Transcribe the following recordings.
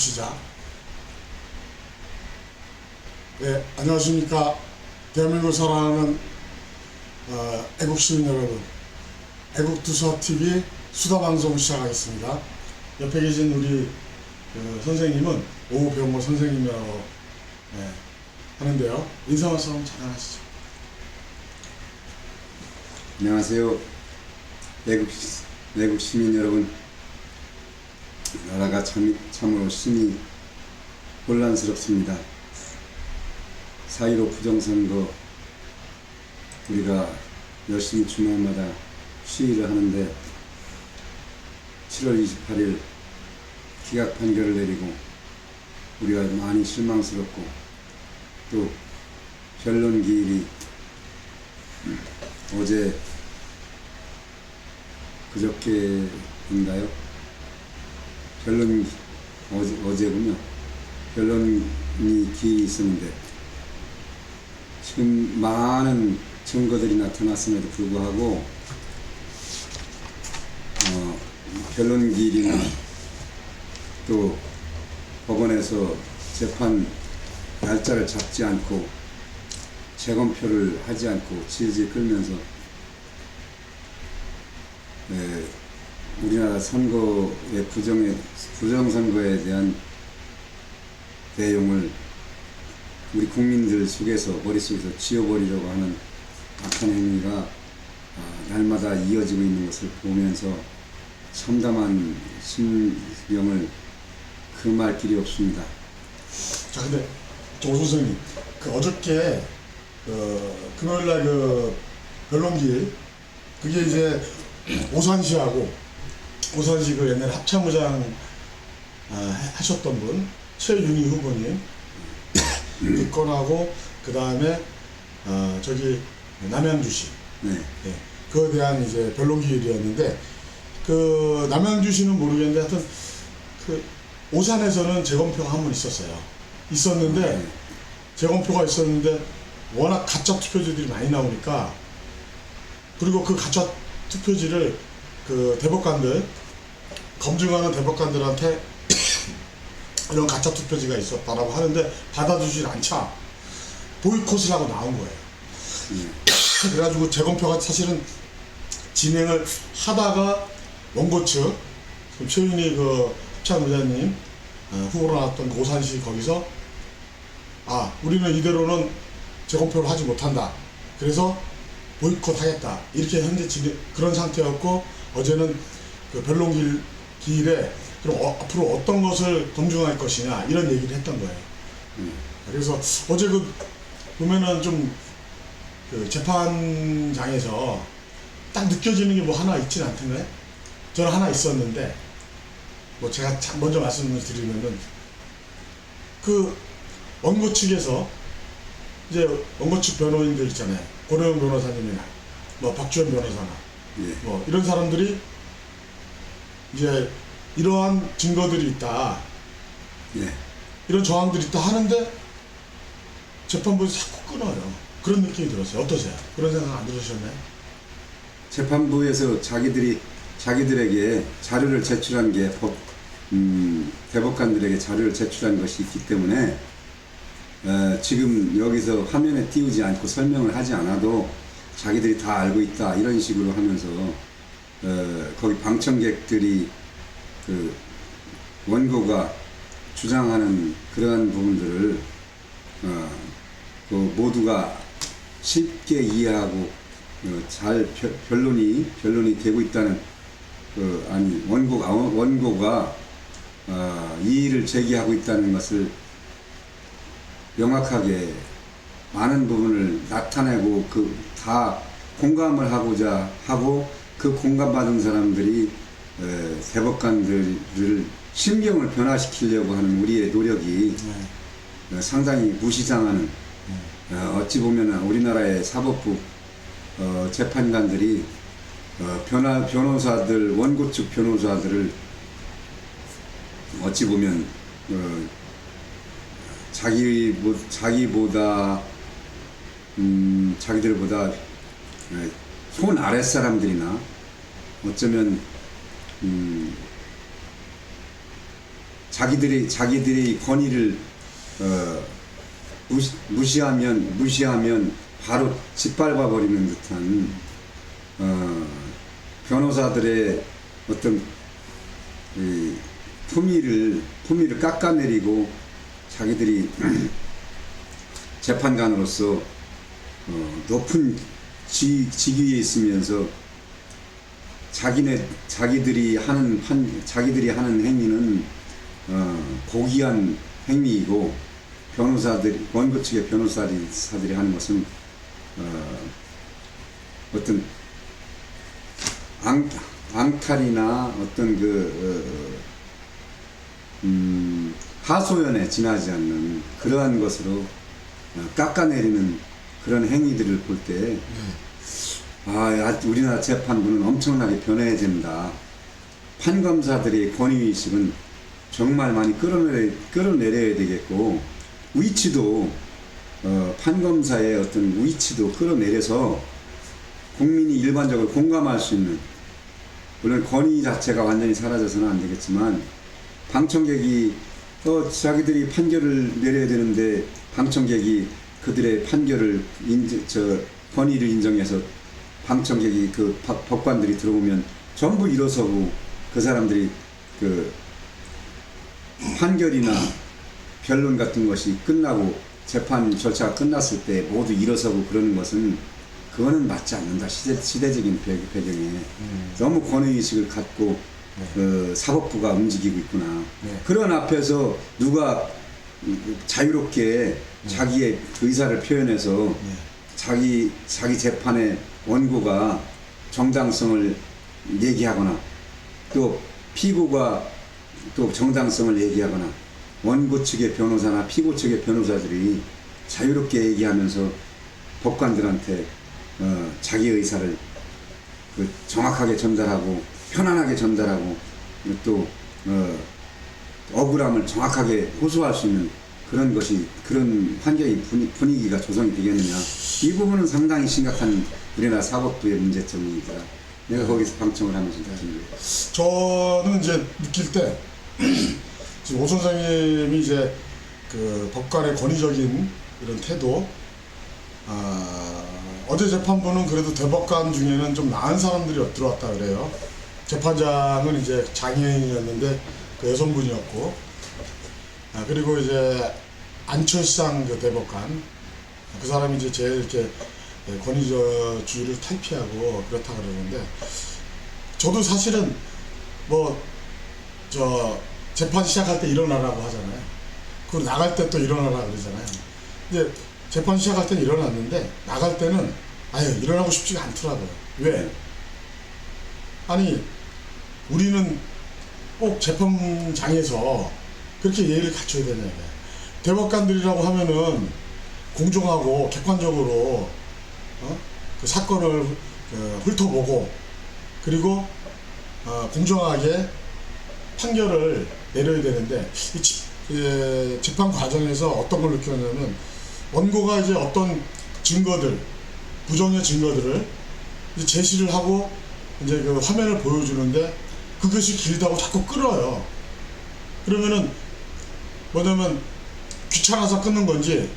시작. 네, 안녕하십니까. 대한민국을 사랑하는 애국 시민 여러분, 애국두서TV 수다방송 시작하겠습니다. 옆에 계신 우리 선생님은 오병모 선생님이라고 하는데요. 인사 말씀 잠깐 하시죠. 안녕하세요. 애국 시민 여러분, 나라가 참으로 심히 혼란스럽습니다. 4.15 부정선거 우리가 열심히 주말마다 시위를 하는데 7월 28일 기각 판결을 내리고 우리가 많이 실망스럽고 또 변론 기일이 어제 그저께인가요? 어제군요. 변론이 기일이 있었는데 지금 많은 증거들이 나타났음에도 불구하고 변론 기일이나 또 법원에서 재판 날짜를 잡지 않고 재검표를 하지 않고 질질 끌면서 우리나라 선거의 부정선거에 대한 내용을 우리 국민들 속에서 머릿속에서 지워버리려고 하는 악한 행위가 날마다 이어지고 있는 것을 보면서 참담한 심령을 금할 길이 없습니다. 자, 근데 오 선생님, 어저께 금요일날 변론기일 그게 이제 오산시하고 오산시 옛날에 합참의장 하셨던 분 최윤희 후보님 입건하고 그 다음에 저기 남양주시 그거에 대한 이제 변론기일이었는데 남양주시는 모르겠는데 하여튼 오산에서는 재검표가 한 번 있었는데 재검표가 있었는데 워낙 가짜 투표지들이 많이 나오니까 그리고 그 가짜 투표지를 대법관들 검증하는 대법관들한테 이런 가짜 투표지가 있었다라고 하는데 받아주질 않자 보이콧을 하고 나온 거예요. 그래가지고 재검표가 사실은 진행을 하다가 원고 측 최윤희 합참의장님 후보로 나왔던 오산시 거기서 우리는 이대로는 재검표를 하지 못한다. 그래서 보이콧하겠다. 이렇게 현재 그런 상태였고 어제는 변론 기일에 그럼 앞으로 어떤 것을 검증할 것이냐 이런 얘기를 했던 거예요. 그래서 어제 보면은 좀 재판장에서 딱 느껴지는 게 뭐 하나 있진 않던데 저는 하나 있었는데 제가 먼저 말씀을 드리면은 원고 측에서 이제 원고 측 변호인들 있잖아요. 고노영 변호사님이나 박주현 변호사나 이런 사람들이 이제 이러한 증거들이 있다, 이런 정황들이 있다 하는데 재판부에서 자꾸 끊어요. 그런 느낌이 들었어요. 어떠세요? 그런 생각 안 들으셨나요? 재판부에서 자기들에게 자료를 제출한 게 대법관들에게 자료를 제출한 것이 있기 때문에 지금 여기서 화면에 띄우지 않고 설명을 하지 않아도 자기들이 다 알고 있다 이런 식으로 하면서 거기 방청객들이 원고가 주장하는 그러한 부분들을 모두가 쉽게 이해하고 잘 변론이 되고 있다는 원고가 이의를 제기하고 있다는 것을 명확하게 많은 부분을 나타내고 다 공감을 하고자 하고 그 공감받은 사람들이 대법관들을 심경을 변화시키려고 하는 우리의 노력이 상당히 무시당하는 어찌 보면 우리나라의 사법부 재판관들이 변호사들 원고 측 변호사들을 어찌 보면 자기들보다 손 아랫사람들이나 어쩌면 자기들의 권위를 무시하면 바로 짓밟아 버리는 듯한 변호사들의 어떤 이 품위를 깎아내리고 자기들이 재판관으로서 높은 직위에 있으면서 자기들이 하는 행위는 고귀한 행위이고 원고 측의 변호사들이 하는 것은 어떤 앙탈이나 어떤 하소연에 지나지 않는 그러한 것으로 깎아내리는 그런 행위들을 볼 때 우리나라 재판부는 엄청나게 변해야 된다. 판검사들의 권위의식은 정말 많이 끌어내려야 되겠고, 위치도 판검사의 어떤 위치도 끌어내려서 국민이 일반적으로 공감할 수 있는, 물론 권위 자체가 완전히 사라져서는 안 되겠지만 방청객이 자기들이 판결을 내려야 되는데 방청객이 그들의 판결을 권위를 인정해서 방청객이 그 법관들이 들어오면 전부 일어서고 그 사람들이 그 판결이나 변론 같은 것이 끝나고 재판 절차가 끝났을 때 모두 일어서고 그러는 것은 그거는 맞지 않는다. 시대적인 배경에 너무 권위의식을 갖고 사법부가 움직이고 있구나. 그런 앞에서 누가 자유롭게 자기의 의사를 표현해서 자기 재판의 원고가 정당성을 얘기하거나 또 피고가 또 정당성을 얘기하거나 원고 측의 변호사나 피고 측의 변호사들이 자유롭게 얘기하면서 법관들한테 자기 의사를 정확하게 전달하고 편안하게 전달하고 또 억울함을 정확하게 호소할 수 있는 그런 환경이 분위기가 조성이 되겠느냐. 이 부분은 상당히 심각한 우리나라 사법부의 문제점입니다. 내가 거기서 방청을 하면서 느낀 거예요. 저는 이제 느낄 때 지금 오 선생님이 이제 그 법관의 권위적인 이런 태도, 어제 재판부는 그래도 대법관 중에는 좀 나은 사람들이 들어왔다 그래요. 재판장은 이제 장애인이었는데 그 여성분이었고, 그리고 이제 안철상 그 대법관, 그 사람이 이제 제일 이렇게 권위주의를 탈피하고 그렇다 그러는데, 저도 사실은 재판 시작할 때 일어나라고 하잖아요. 그리고 나갈 때 또 일어나라 그러잖아요. 이제 재판 시작할 때 일어났는데 나갈 때는 일어나고 싶지가 않더라고요. 왜? 아니, 우리는 꼭 재판장에서 그렇게 예의를 갖춰야 되냐. 대법관들이라고 하면은 공정하고 객관적으로 그 사건을 훑어보고 그리고 공정하게 판결을 내려야 되는데, 이 재판 과정에서 어떤 걸 느꼈냐면 원고가 이제 어떤 증거들, 부정의 증거들을 이제 제시를 하고 이제 그 화면을 보여주는데 그것이 길다고 자꾸 끌어요. 그러면은 뭐냐면 귀찮아서 끊는 건지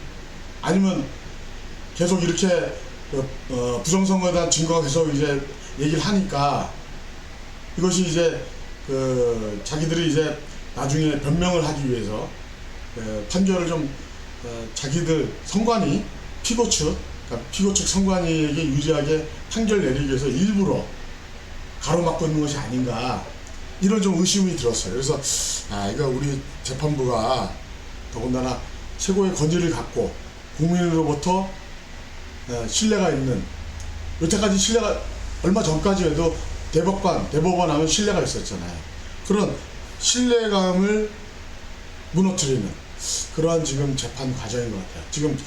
아니면 계속 이렇게 부정선거에 대한 증거가 계속 이제 얘기를 하니까 이것이 이제 자기들이 이제 나중에 변명을 하기 위해서 판결을 좀 자기들 선관위 피고 측 선관위에게 유리하게 판결 내리기 위해서 일부러 가로막고 있는 것이 아닌가, 이런 좀 의심이 들었어요. 그래서 이거 우리 재판부가 더군다나 최고의 권위를 갖고 국민으로부터 신뢰가 있는, 여태까지 신뢰가 얼마 전까지 해도 대법원 하면 신뢰가 있었잖아요. 그런 신뢰감을 무너뜨리는 그러한 지금 재판 과정인 것 같아요. 지금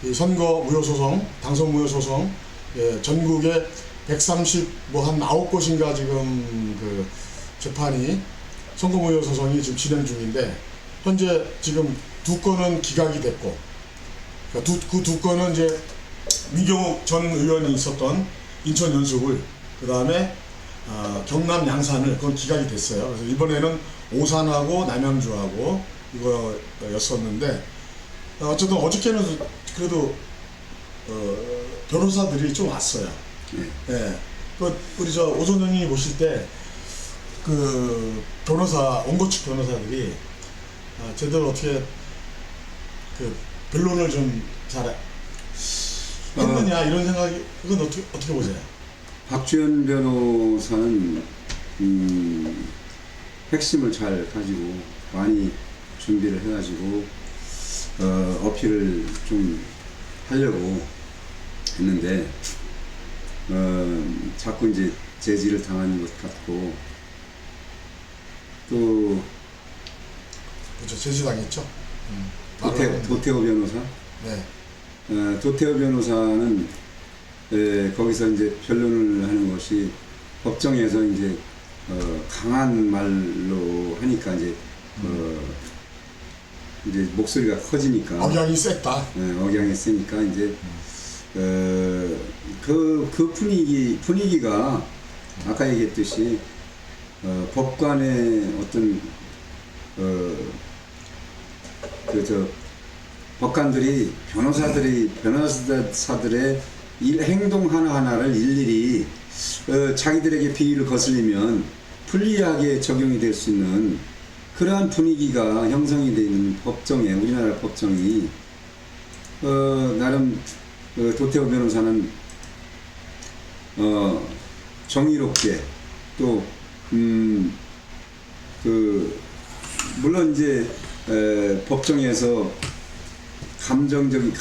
이 선거 무효소송, 당선 무효소송, 전국에 130 한 9곳인가 지금 그 재판이 선거 무효소송이 지금 진행 중인데, 현재 지금 2건은 기각이 됐고, 그 두 건은 이제 민경욱 전 의원이 있었던 인천 연수구를, 그 다음에 경남 양산을, 그건 기각이 됐어요. 그래서 이번에는 오산하고 남양주하고 이거였었는데 어쨌든 어저께는 그래도 변호사들이 좀 왔어요. 예. 우리 저 오선영이 보실 때 그 변호사 원고 측 변호사들이 제대로 어떻게 그 변론을 좀 잘 했느냐 이런 생각이 그건 어떻게 보세요? 박주현 변호사는 핵심을 잘 가지고 많이 준비를 해가지고 어필을 좀 하려고 했는데 자꾸 이제 제지를 당하는 것 같고 또 그렇죠. 제지당했죠. 도태호 변호사. 네. 도태호 변호사는 거기서 이제 변론을 하는 것이 법정에서 이제 강한 말로 하니까 이제 목소리가 커지니까 억양이 셌다. 억양이 세니까 이제 그 분위기가 아까 얘기했듯이 법관의 어떤 법관들이 변호사들의 행동 하나하나를 일일이 자기들에게 비위를 거슬리면 불리하게 적용이 될 수 있는 그러한 분위기가 형성이 되어 있는 법정에 우리나라 법정이 나름 도태호 변호사는 정의롭게 또 물론 이제 법정에서 감정적인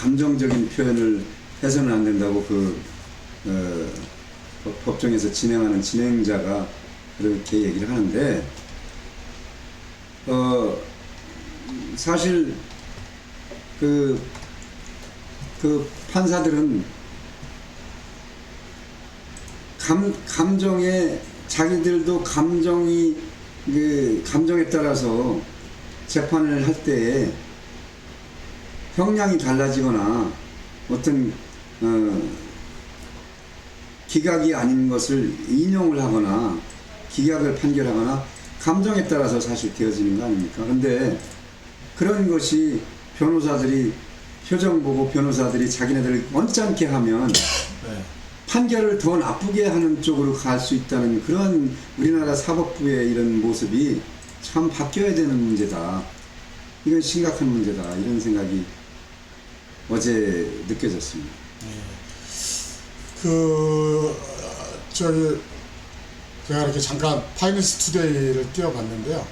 표현을 해서는 안 된다고 법정에서 진행하는 진행자가 그렇게 얘기를 하는데 사실 그 판사들은 감정에 자기들도 감정에 따라서 재판을 할 때에 형량이 달라지거나 어떤 기각이 아닌 것을 인용을 하거나 기각을 판결하거나 감정에 따라서 사실 되어지는 거 아닙니까? 근데 그런 것이 변호사들이 표정 보고 변호사들이 자기네들 언짢게 하면 판결을 더 나쁘게 하는 쪽으로 갈 수 있다는 그런 우리나라 사법부의 이런 모습이 참 바뀌어야 되는 문제다. 이건 심각한 문제다. 이런 생각이 어제 느껴졌습니다. 제가 이렇게 잠깐 파이낸스 투데이를 띄워봤는데요.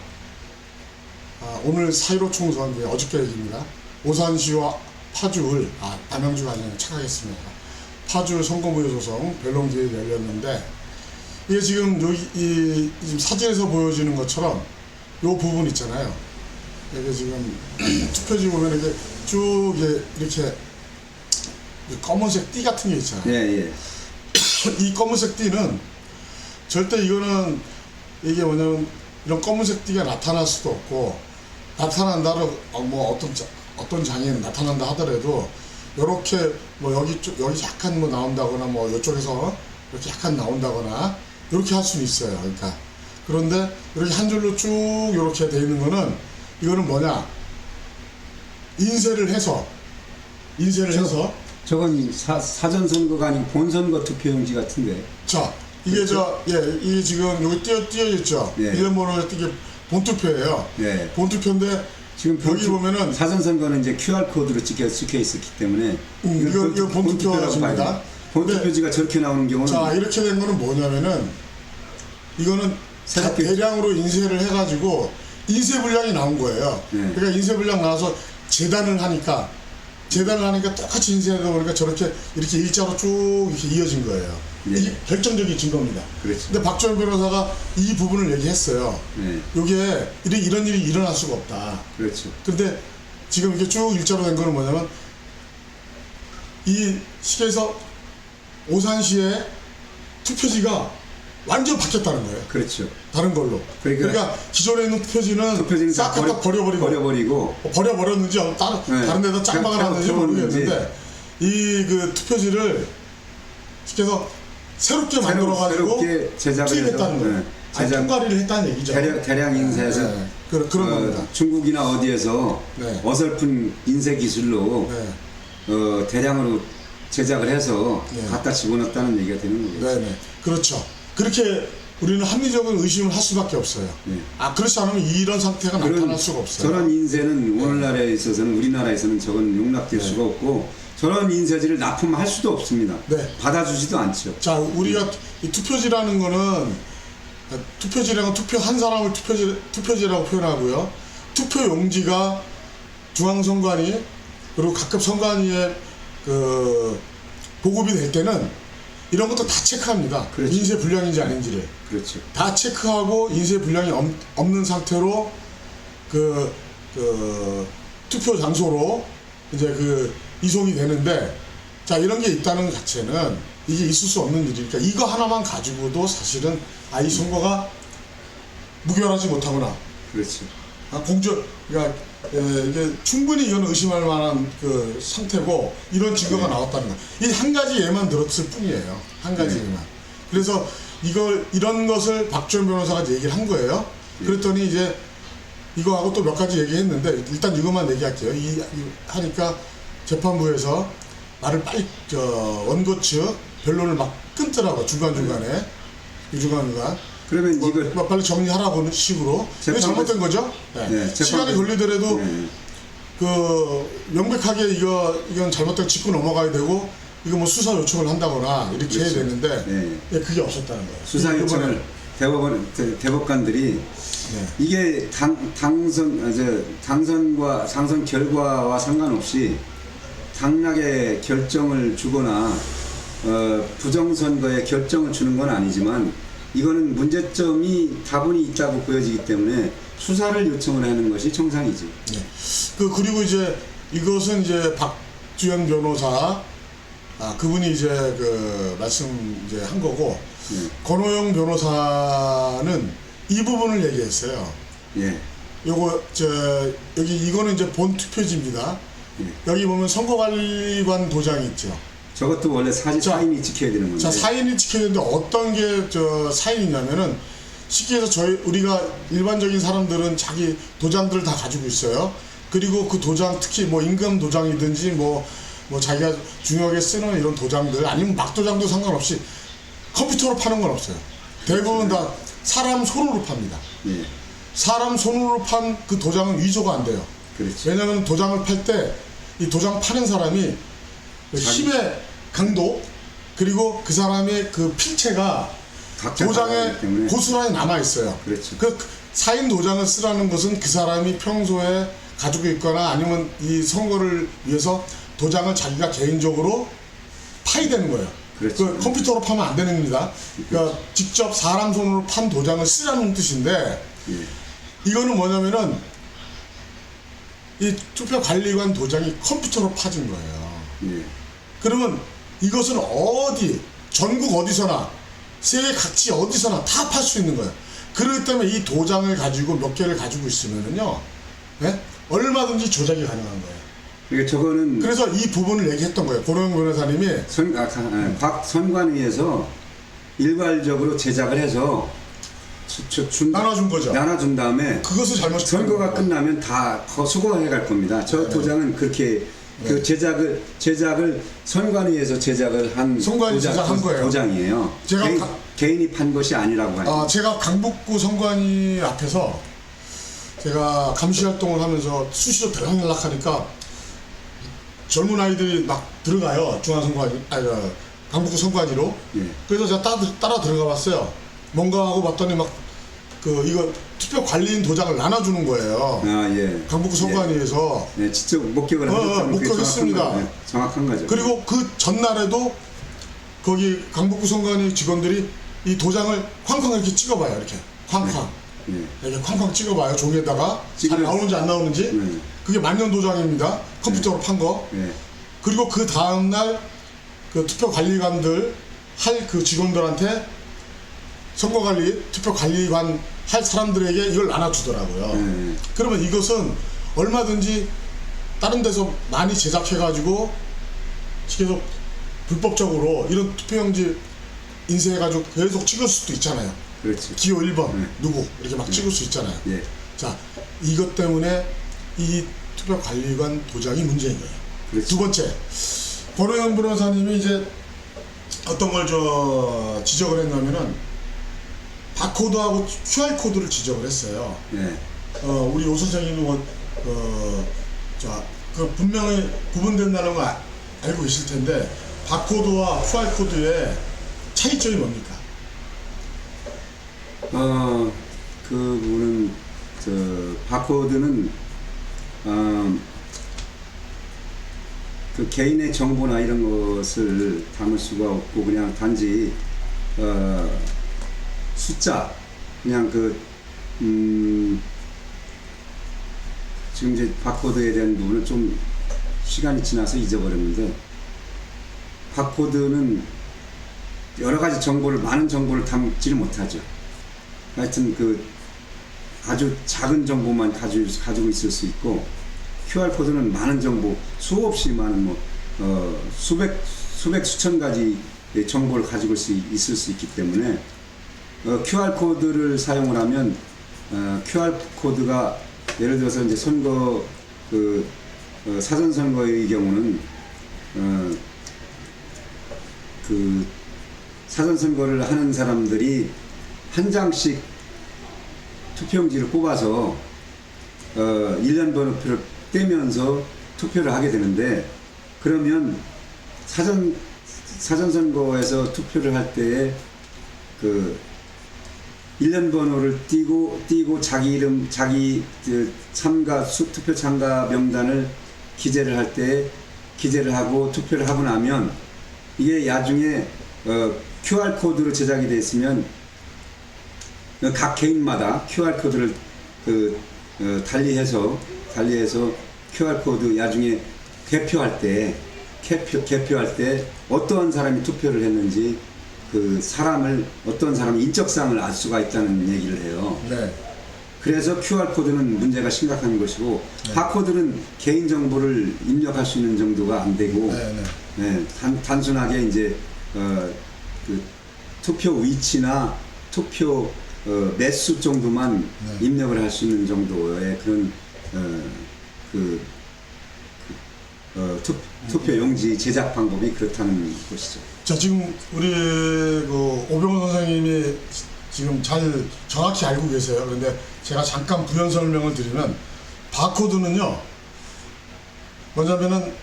오늘 4.15 총선, 어저께 얘기입니다. 오산시와 파주을, 남양주가 아니라 착각했습니다. 파주 선거무효 소송 변론기일이 열렸는데, 이게 지금 지금 사진에서 보여지는 것처럼 요 부분 있잖아요. 이게 지금 투표지 보면 이렇게 쭉 이렇게 검은색 띠 같은 게 있잖아요. 예. 이 검은색 띠는 절대 이게 뭐냐면 이런 검은색 띠가 나타날 수도 없고 나타난다로 어떤 장애는 나타난다 하더라도 요렇게 여기 약간 나온다거나 이쪽에서 이렇게 약간 나온다거나 이렇게 할 수는 있어요. 그러니까 그런데 이렇게 한 줄로 쭉 이렇게 돼 있는 거는 이거는 뭐냐 인쇄를 해서 저건 사전 선거가 아니고 본선거 투표용지 같은데. 자 이게 그렇죠? 이 지금 여기 띄어있죠. 예. 이런 번호 이게 본투표예요. 예. 본투표인데 지금 여기 보면은 사전 선거는 이제 QR 코드로 찍혀 있었기 때문에 이거 본투표입니다. 본투표지가 저렇게 나오는 경우는 자 이렇게 된 거는 뭐냐면은 이거는 대량으로 인쇄를 해가지고 인쇄 분량이 나온 거예요. 그러니까 인쇄 분량 나와서 재단을 하니까 똑같이 인쇄하다 보니까 저렇게 이렇게 일자로 쭉 이렇게 이어진 거예요. 이 결정적인 증거입니다. 그렇죠. 근데 박주현 변호사가 이 부분을 얘기했어요. 이게 이런 일이 일어날 수가 없다. 그렇죠. 근데 지금 이렇게 쭉 일자로 된 거는 뭐냐면 이 시에서 오산시의 투표지가 완전 바뀌었다는 거예요. 그렇죠. 다른 걸로. 그러니까 기존에 있는 투표지는 싹 갖다 버려버렸는지 다른 데다 짱박아 놨는지 모르겠는데 이 투표지를 시켜서 새롭게 만들어가지고 투입했다는 거예요. 아니, 통과리를 했다는 얘기죠. 대량 인쇄해서 네. 그런 겁니다. 중국이나 어디에서 네. 어설픈 인쇄 기술로 네. 대량으로 제작을 해서 네. 갖다 집어넣었다는 얘기가 되는 거겠죠. 네네. 그렇죠. 그렇게 우리는 합리적인 의심을 할 수밖에 없어요. 네. 그렇지 않으면 이런 상태가 나타날 수가 없어요. 저런 인쇄는 오늘날에 있어서는 우리나라에서는 저건 용납될 네. 수가 없고 저런 인쇄지를 납품할 수도 없습니다. 네. 받아주지도 않죠. 자, 우리가 이 투표지라는 거는 투표지라는 건 투표 한 사람을 투표지라고 표현하고요. 투표 용지가 중앙선관위 그리고 각급 선관위에 그 보급이 될 때는 이런 것도 다 체크합니다. 그렇죠. 인쇄 불량인지 아닌지를 그렇죠. 다 체크하고 인쇄 불량이 없는 상태로 그 투표 장소로 이제 이송이 되는데, 자, 이런 게 있다는 것 자체는 이게 있을 수 없는 일이니까 이거 하나만 가지고도 사실은 이 선거가 무결하지 못하구나. 그렇죠. 그러니까 이게 충분히 이건 의심할 만한 그 상태고 이런 증거가 나왔다는 거. 이 한 가지 예만 들었을 뿐이에요. 한 가지 예만. 그래서 이런 것을 박주현 변호사가 얘기를 한 거예요. 그랬더니 이제 이거하고 또 몇 가지 얘기했는데 일단 이것만 얘기할게요. 하니까 재판부에서 말을 빨리 원고 측 변론을 막 끊더라고 중간중간에. 그러면 이걸 빨리 정리하라고 식으로. 이게 잘못된 거죠? 네. 네, 시간이 걸리더라도 네. 명백하게 이건 잘못된 짚고 넘어가야 되고 이거 뭐 수사 요청을 한다거나 이렇게 그렇죠. 해야 되는데 네. 그게 없었다는 거예요. 수사 요청을 대법관들이 네. 이게 당선 결과와 상관없이 당락의 결정을 주거나 부정선거에 결정을 주는 건 아니지만 이거는 문제점이 다분히 있다고 보여지기 때문에 수사를 요청을 하는 것이 정상이지. 네. 그리고 이제 이것은 이제 박주현 변호사 그분이 이제 말씀 이제 한 거고 권호영 변호사는 이 부분을 얘기했어요. 예. 여기 이거는 이제 본 투표지입니다. 예. 여기 보면 선거관리관 도장이 있죠. 저것도 원래 사인이 찍혀야 되는 건데. 자, 사인이 찍혀야 되는데 어떤 게 사인이냐면은 쉽게 해서 우리가 일반적인 사람들은 자기 도장들을 다 가지고 있어요. 그리고 그 도장 특히 뭐 임금 도장이든지 뭐 자기가 중요하게 쓰는 이런 도장들 아니면 막도장도 상관없이 컴퓨터로 파는 건 없어요. 대부분 다 사람 손으로 팝니다. 예. 사람 손으로 판 그 도장은 위조가 안 돼요. 그렇지. 왜냐하면 도장을 팔 때 이 도장 파는 사람이 힘의 강도 그리고 그 사람의 그 필체가 도장에 고스란히 남아 있어요. 그렇죠. 그 사인 도장을 쓰라는 것은 그 사람이 평소에 가지고 있거나 아니면 이 선거를 위해서 도장을 자기가 개인적으로 파야 되는 거예요. 그렇죠. 컴퓨터로 파면 안 되는 겁니다. 그러니까 직접 사람 손으로 판 도장을 쓰라는 뜻인데 이거는 뭐냐면은 이 투표관리관 도장이 컴퓨터로 파진 거예요. 그러면 이것은 전국 어디서나 세계 각지 어디서나 다 팔 수 있는 거예요. 그렇기 때문에 이 도장을 가지고 몇 개를 가지고 있으면은요, 네? 얼마든지 조작이 가능한 거예요. 그러니까 저거는 그래서 이 부분을 얘기했던 거예요. 고노영 변호사님이 각 선관위에서 일괄적으로 제작을 해서 나눠준 거죠. 나눠준 다음에 그것을 선거가 끝나면 다 수거해 갈 겁니다. 저 도장은 그렇게 그 제작을 선관위에서 제작을 한 제작한 거예요. 도장이에요. 개인이 판 것이 아니라고 하죠. 제가 강북구 선관위 앞에서 제가 감시 활동을 하면서 수시로 대강 연락하니까 젊은 아이들이 막 들어가요. 강북구 선관위로. 그래서 제가 따라 들어가 봤어요. 뭔가 하고 봤더니 이거 투표 관리인 도장을 나눠주는 거예요. 강북구 선관위에서. 네, 직접 목격을 목격했습니다. 정확한 거죠. 그리고 그 전날에도 거기 강북구 선관위 직원들이 이 도장을 쾅쾅 이렇게 찍어봐요. 이렇게 쾅쾅. 이렇게 쾅쾅 찍어봐요. 종이에다가 잘 나오는지 안 나오는지. 그게 만년 도장입니다. 컴퓨터로 판 거. 그리고 그 다음날 그 투표관리관들 할 그 직원들한테 선거관리, 투표관리관 할 사람들에게 이걸 나눠주더라고요. 그러면 이것은 얼마든지 다른 데서 많이 제작해가지고 계속 불법적으로 이런 투표용지 인쇄해가지고 계속 찍을 수도 있잖아요. 그렇지. 기호 1번 네. 누구 이렇게 막 찍을 수 있잖아요. 예. 자, 이것 때문에 이 투표관리관 도장이 문제인 거예요. 그렇지. 두 번째, 권오영 변호사님이 이제 어떤 걸 지적을 했냐면은 바코드하고 QR코드를 지적을 했어요. 예. 우리 오 선생님도 분명히 구분된다는 거 알고 계실 텐데 바코드와 QR코드의 차이점이 뭡니까? 그 부분은 바코드는 그 개인의 정보나 이런 것을 담을 수가 없고 그냥 단지 숫자 그냥 지금 이제 바코드에 대한 부분은 좀 시간이 지나서 잊어버렸는데 바코드는 여러 가지 정보를 많은 정보를 담지를 못하죠. 하여튼 아주 작은 정보만 가지고 있을 수 있고 QR코드는 많은 정보 수없이 많은 수천 가지 정보를 가지고 있을 수 있기 때문에 QR코드를 사용을 하면 QR코드가 예를 들어서 이제 선거 사전 선거의 경우는 사전 선거를 하는 사람들이 한 장씩 투표용지를 뽑아서 1년 번호표를 떼면서 투표를 하게 되는데 그러면 사전 선거에서 투표를 할 때에 1년 번호를 띄고 자기 이름, 자기 투표 참가 명단을 기재를 할 때 기재를 하고 투표를 하고 나면 이게 나중에 QR코드로 제작이 되어 있으면 각 개인마다 QR코드를 달리해서 QR코드 나중에 개표할 때 어떤 사람이 투표를 했는지 어떤 사람의 인적사항을 알 수가 있다는 얘기를 해요. 네. 그래서 QR코드는 문제가 심각한 것이고 네. 바코드는 개인정보를 입력할 수 있는 정도가 안 되고 네. 단순하게 이제 투표 위치나 투표 매수 정도만 입력을 할 수 있는 정도의 그런 투표용지 제작 방법이 그렇다는 것이죠. 자, 지금 우리 오병헌 선생님이 지금 잘 정확히 알고 계세요. 그런데 제가 잠깐 부연 설명을 드리면 바코드는요, 뭐냐면은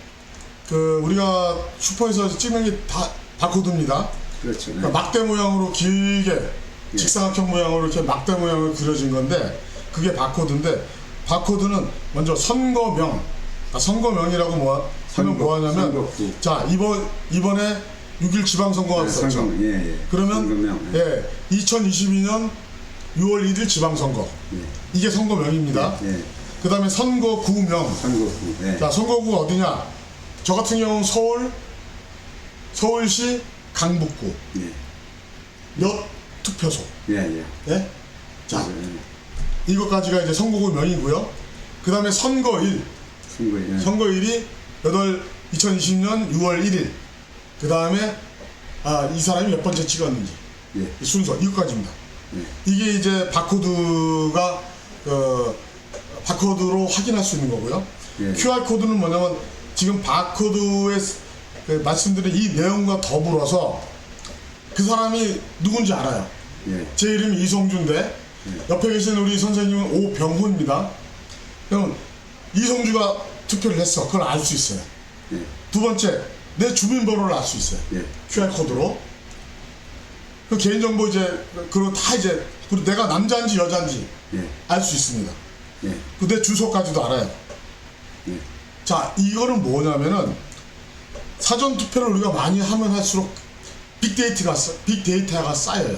우리가 슈퍼에서 찍는 게 다 바코드입니다. 그렇죠. 네. 그러니까 막대 모양으로 길게 직사각형 모양으로 이렇게 막대 모양으로 그려진 건데 그게 바코드인데 바코드는 먼저 선거명이라고 하면 뭐하냐면 선거구. 자 이번에 6.1 지방선거가 있었죠. 그러면 선거명. 2022년 6월 1일 지방선거 이게 선거명입니다. 그 다음에 선거구명. 선거구. 자, 선거구가 어디냐? 저 같은 경우는 서울시 강북구 몇 투표소. 자, 이것까지가 이제 선거구 명이고요. 그 다음에 선거일. 선거일이 2020년 6월 1일. 그 다음에 이 사람이 몇 번째 찍었는지 이 순서 이것까지입니다. 이게 이제 바코드가 바코드로 확인할 수 있는 거고요. QR코드는 뭐냐면 지금 바코드에 말씀드린 이 내용과 더불어서 그 사람이 누군지 알아요. 제 이름이 이성주인데 옆에 계신 우리 선생님은 오병호입니다. 그럼 이성주가 투표를 했어. 그걸 알 수 있어요. 두 번째, 내 주민번호를 알 수 있어요. QR코드로. 그 개인정보 그리고 다 그리고 내가 남자인지 여자인지 알 수 있습니다. 그 내 주소까지도 알아요. 자, 이거는 뭐냐면은 사전투표를 우리가 많이 하면 할수록 빅데이터가 쌓여요.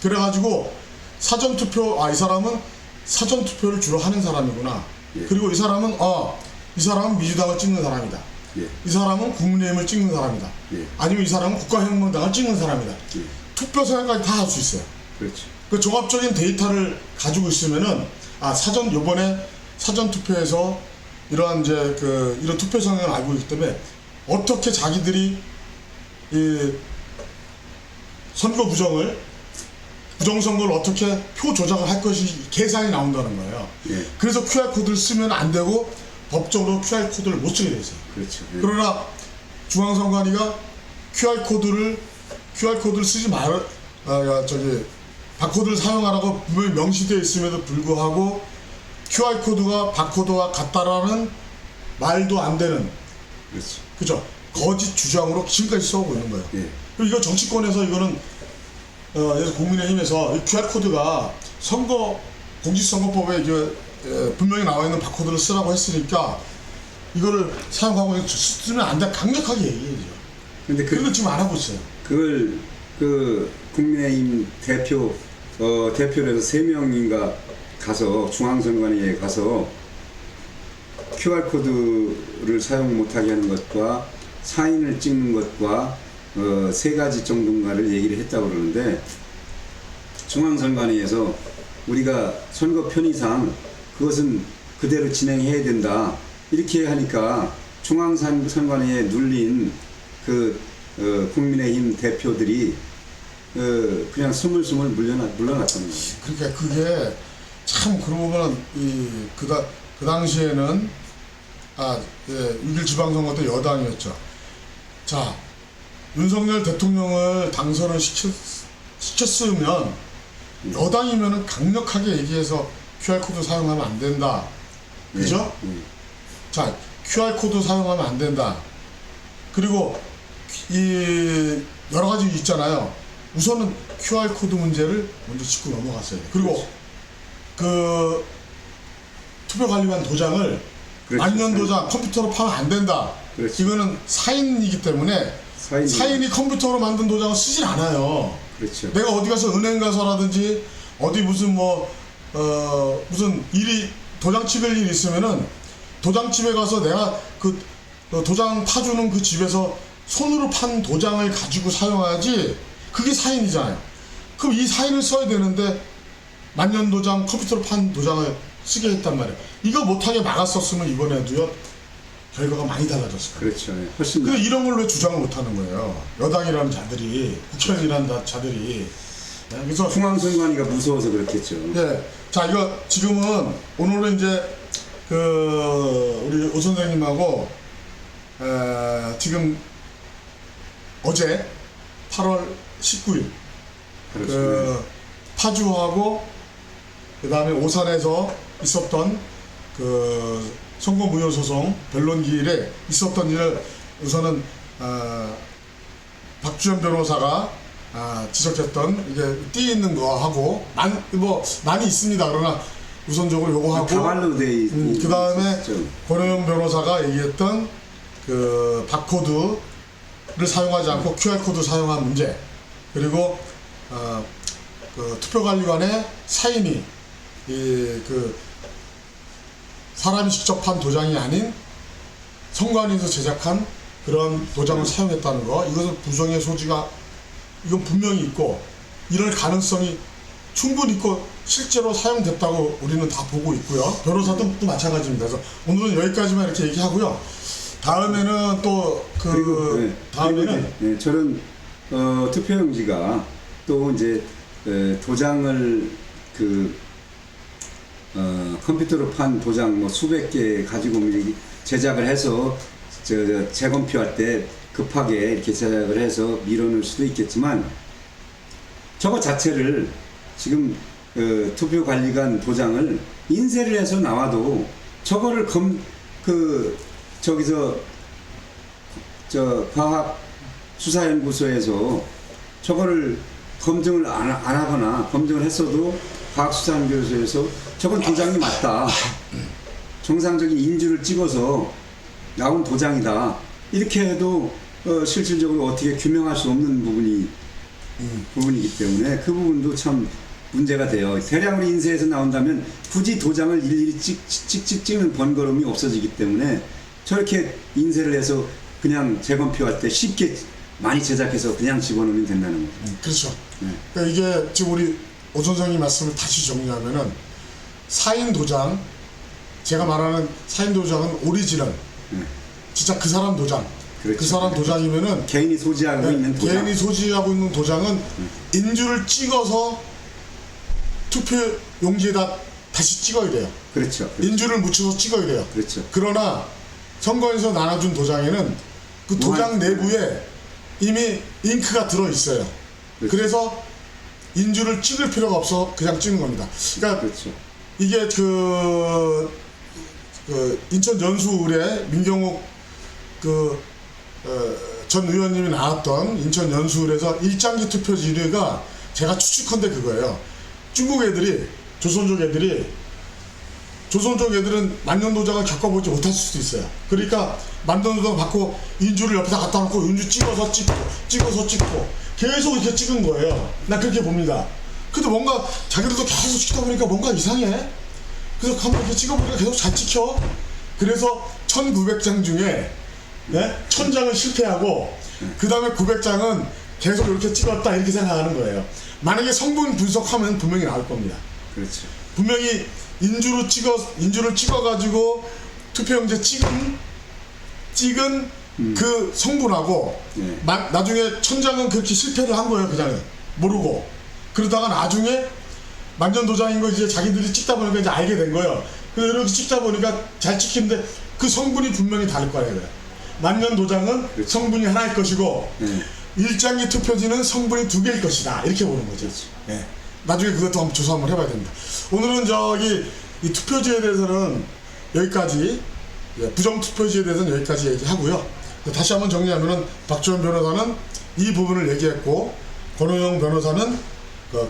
그래가지고 사전투표, 이 사람은 사전투표를 주로 하는 사람이구나. 그리고 이 사람은 민주당을 찍는 사람이다. 이 사람은 국민의힘을 찍는 사람이다. 아니면 이 사람은 국가혁명당을 찍는 사람이다. 투표 생활까지 다 할 수 있어요. 그렇죠. 그 종합적인 데이터를 가지고 있으면은 요번에 사전투표에서 이러한 이런 투표 성향을 알고 있기 때문에 어떻게 자기들이 이 선거 부정을 부정선거를 어떻게 표 조작을 할 것이 계산이 나온다는 거예요. 예. 그래서 QR코드를 쓰면 안 되고 법적으로 QR코드를 못 쓰게 돼 있어요. 그렇죠. 예. 그러나 중앙선관위가 QR코드를 쓰지 바코드를 사용하라고 분명히 명시되어 있음에도 불구하고 QR코드가 바코드와 같다라는 말도 안 되는, 그렇죠. 그죠? 거짓 주장으로 지금까지 써오고 있는 거예요. 예. 그리고 이거 정치권에서 이거는 예를 들어 국민의힘에서 이 QR코드가 공직선거법에 이게 분명히 나와 있는 바코드를 쓰라고 했으니까 이거를 사용하고 쓰면 안 돼. 강력하게 얘기해야죠. 근데 그걸 지금 안 하고 있어요. 그걸 국민의힘 대표로 해서 3명인가 가서 중앙선관위에 가서 QR코드를 사용 못하게 하는 것과 사인을 찍는 것과 3가지 정도인가를 얘기를 했다고 그러는데, 중앙선관위에서 우리가 선거 편의상 그것은 그대로 진행해야 된다 이렇게 하니까 중앙선관위에 눌린 국민의힘 대표들이 그냥 스물스물 물러났다는 거예요. 그러니까 그게 참 그러고 보면 그 당시에는 6.1 지방선거 때 여당이었죠. 자, 윤석열 대통령을 당선을 시켰으면 여당이면은 강력하게 얘기해서 QR코드 사용하면 안 된다. 그죠? 자, QR코드 사용하면 안 된다. 그리고 이 여러 가지 있잖아요. 우선은 QR코드 문제를 먼저 짚고 넘어갔어요. 그리고 그 투표관리관 도장을 그렇죠. 만년 도장 컴퓨터로 파면 안 된다. 그렇죠. 이거는 사인이기 때문에 사인이 컴퓨터로 만든 도장을 쓰질 않아요. 그렇죠. 내가 어디 가서 은행 가서라든지 어디 무슨 무슨 일이 도장 찍을 일이 있으면은 도장집에 가서 내가 그 도장 파주는 그 집에서 손으로 판 도장을 가지고 사용하지, 그게 사인이잖아요. 그럼 이 사인을 써야 되는데 만년 도장 컴퓨터로 판 도장을 쓰게 했단 말이에요. 이거 못하게 막았었으면 이번에도요 결과가 많이 달라졌을 거예요. 그렇죠. 훨씬 근데 이런 걸 왜 주장을 못하는 거예요? 여당이라는 자들이, 국회의원이라는 자들이. 네, 그래서 중앙선관위가 무서워서 그렇겠죠. 예, 자 이거 지금은 오늘은 이제 우리 오 선생님하고 지금 어제 8월 19일 파주하고 그 다음에 오산에서 있었던 선거 무효 소송 변론기일에 있었던 일을 우선은 박주현 변호사가 지적했던 이게 띠 있는 거 하고 많이 있습니다. 그러나 우선적으로 요거 하고 다발로 돼 그 다음에 권호영 변호사가 얘기했던 그 바코드를 사용하지 않고 QR코드 사용한 문제, 그리고 그 투표관리관의 사인이 사람이 직접 한 도장이 아닌 선관위에서 제작한 그런 도장을 사용했다는 거, 이것은 부정의 소지가 이건 분명히 있고 이럴 가능성이 충분히 있고 실제로 사용됐다고 우리는 다 보고 있고요. 변호사도 마찬가지입니다. 그래서 오늘은 여기까지만 이렇게 얘기하고요. 다음에는 또 다음에는 저는 투표용지가 또 이제 도장을 컴퓨터로 판 도장 수백 개 가지고 제작을 해서 재검표할 때 급하게 이렇게 제작을 해서 밀어넣을 수도 있겠지만, 저거 자체를 지금 투표관리관 도장을 인쇄를 해서 나와도 저거를 저기서 과학수사연구소에서 저거를 검증을 안 하거나 검증을 했어도 과학수사연구소에서 저건 도장이 맞다, 정상적인 인주를 찍어서 나온 도장이다 이렇게 해도 실질적으로 어떻게 규명할 수 없는 부분이기 때문에 그 부분도 참 문제가 돼요. 대량으로 인쇄해서 나온다면 굳이 도장을 일일이 찍는 번거로움이 없어지기 때문에 저렇게 인쇄를 해서 그냥 재검표할 때 쉽게 많이 제작해서 그냥 집어넣으면 된다는 거죠. 그렇죠. 그러니까 이게 지금 우리 오 선생님 말씀을 다시 정리하면은 사인 도장, 제가 말하는 사인 도장은 오리지널, 진짜 그 사람 도장. 그렇죠. 그 사람 도장이면은 개인이 소지하고 있는 도장. 개인이 소지하고 있는 도장은 인주를 찍어서 투표 용지에다 다시 찍어야 돼요. 그렇죠. 인주를 묻혀서 찍어야 돼요. 그렇죠. 그러나 선거에서 나눠준 도장에는 그 도장 내부에 이미 잉크가 들어 있어요. 그렇죠. 그래서 인주를 찍을 필요가 없어 그냥 찍는 겁니다. 그러니까 그렇죠. 이게 인천 연수울에 민경욱 전 의원님이 나왔던 인천 연수울에서 일장기 투표지가 제가 추측컨대 그거예요. 중국 애들이 조선족 애들은 만년도장을 겪어보지 못할 수도 있어요. 그러니까 만년도장 받고 인주를 옆에다 갖다 놓고 인주 찍어서 찍고 계속 이렇게 찍은 거예요. 나 그렇게 봅니다. 근데 뭔가 자기들도 계속 찍다 보니까 뭔가 이상해. 그래서 한번 이렇게 찍어보니까 계속 잘 찍혀. 그래서 1900장 중에 1000장은 실패하고 그 다음에 900장은 계속 이렇게 찍었다 이렇게 생각하는 거예요. 만약에 성분 분석하면 분명히 나올 겁니다. 그렇죠. 분명히 인주를 찍어가지고 투표용지에 찍은 그 성분하고 네. 나중에 1000장은 그렇게 실패를 한 거예요. 그냥 모르고 그러다가 나중에 만년도장인 거 이제 자기들이 찍다 보니까 이제 알게 된 거예요. 그래서 이렇게 찍다 보니까 잘 찍히는데 그 성분이 분명히 다를 거예요. 만년도장은 그렇죠. 성분이 하나일 것이고 일장기 투표지는 성분이 2개일 것이다. 이렇게 보는 거죠. 네. 나중에 그것도 한번 조사 한번 해봐야 됩니다. 오늘은 이 투표지에 대해서는 여기까지, 부정투표지에 대해서는 여기까지 얘기하고요. 다시 한번 정리하면은 박주원 변호사는 이 부분을 얘기했고, 권호영 변호사는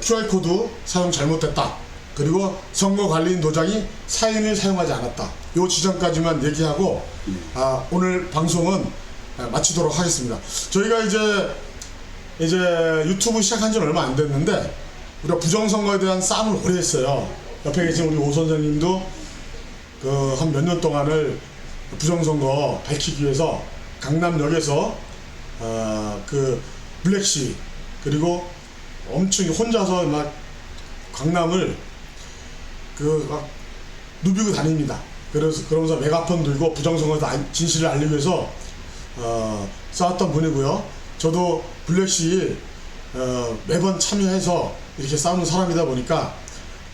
QR코드 사용 잘못됐다. 그리고 선거관리인 도장이 사인을 사용하지 않았다. 요 지점까지만 얘기하고, 오늘 방송은 마치도록 하겠습니다. 저희가 이제 유튜브 시작한 지는 얼마 안 됐는데, 우리가 부정선거에 대한 싸움을 오래 했어요. 옆에 계신 우리 오 선생님도 한 몇 년 동안을 부정선거 밝히기 위해서 강남역에서 블랙시 그리고 엄청 혼자서 막 강남을 막 누비고 다닙니다. 그러면서 메가폰 들고 부정선거 진실을 알리기 위해서 싸웠던 분이고요. 저도 블랙시 매번 참여해서 이렇게 싸우는 사람이다 보니까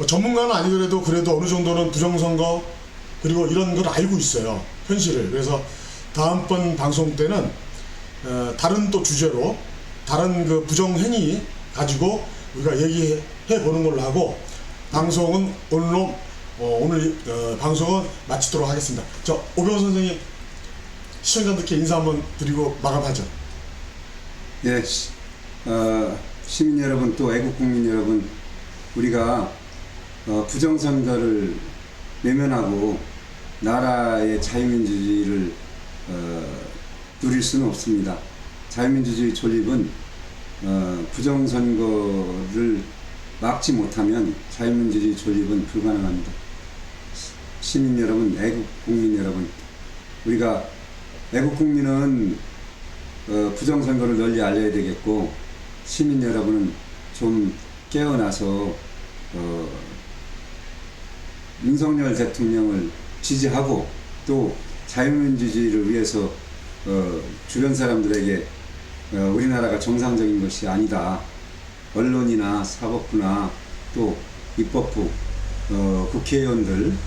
전문가는 아니더라도 그래도 어느 정도는 부정선거 그리고 이런 걸 알고 있어요. 현실을. 그래서 다음번 방송 때는 다른 또 주제로 다른 그 부정행위 가지고 우리가 얘기해 보는 걸로 하고 방송은 오늘 방송은 마치도록 하겠습니다. 오병호 선생님 시청자들께 인사 한번 드리고 마감하죠. 네, 시민 여러분 또 애국 국민 여러분, 우리가 부정선거를 외면하고 나라의 자유민주주의를 누릴 수는 없습니다. 자유민주주의 존립은 부정선거를 막지 못하면 자유민주주의 존립은 불가능합니다. 시민 여러분, 애국 국민 여러분, 우리가 애국 국민은 부정선거를 널리 알려야 되겠고, 시민 여러분은 좀 깨어나서 윤석열 대통령을 지지하고 또 자유민주주의를 위해서 주변 사람들에게 우리나라가 정상적인 것이 아니다. 언론이나 사법부나 또 입법부, 국회의원들과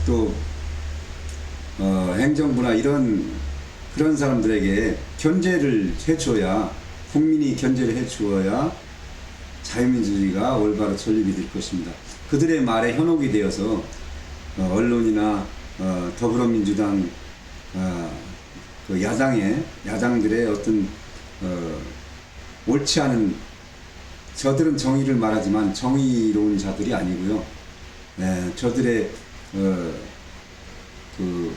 또 행정부나 그런 사람들에게 견제를 해줘야, 국민이 견제를 해주어야 자유민주주의가 올바로 전립이 될 것입니다. 그들의 말에 현혹이 되어서 언론이나 더불어민주당 야당들의 어떤 옳지 않은, 저들은 정의를 말하지만 정의로운 자들이 아니고요. 저들의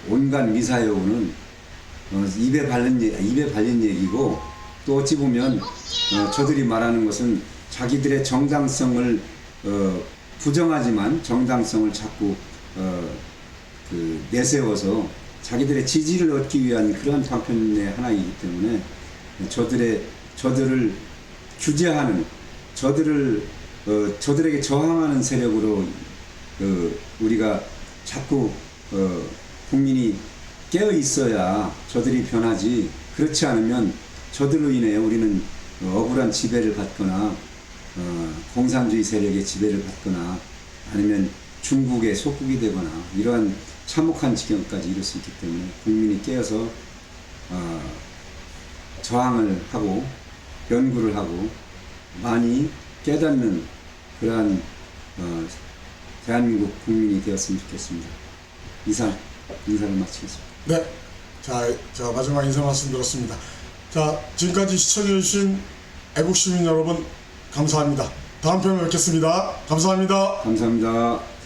온갖 미사여우는 입에 발린 얘기고, 또 어찌 보면 저들이 말하는 것은 자기들의 정당성을 부정하지만 정당성을 자꾸 내세워서 자기들의 지지를 얻기 위한 그런 방편의 하나이기 때문에 저들을 규제하는, 저들에게 저항하는 세력으로 우리가 자꾸 국민이 깨어 있어야 저들이 변하지, 그렇지 않으면 저들로 인해 우리는 억울한 지배를 받거나 공산주의 세력의 지배를 받거나 아니면 중국의 속국이 되거나 이러한 참혹한 지경까지 이룰 수 있기 때문에 국민이 깨어서 저항을 하고 연구를 하고 많이 깨닫는 그러한 대한민국 국민이 되었으면 좋겠습니다. 인사를 마치겠습니다. 네. 자, 마지막 인사 말씀 들었습니다. 자, 지금까지 시청해주신 애국시민 여러분, 감사합니다. 다음 편에 뵙겠습니다. 감사합니다. 감사합니다.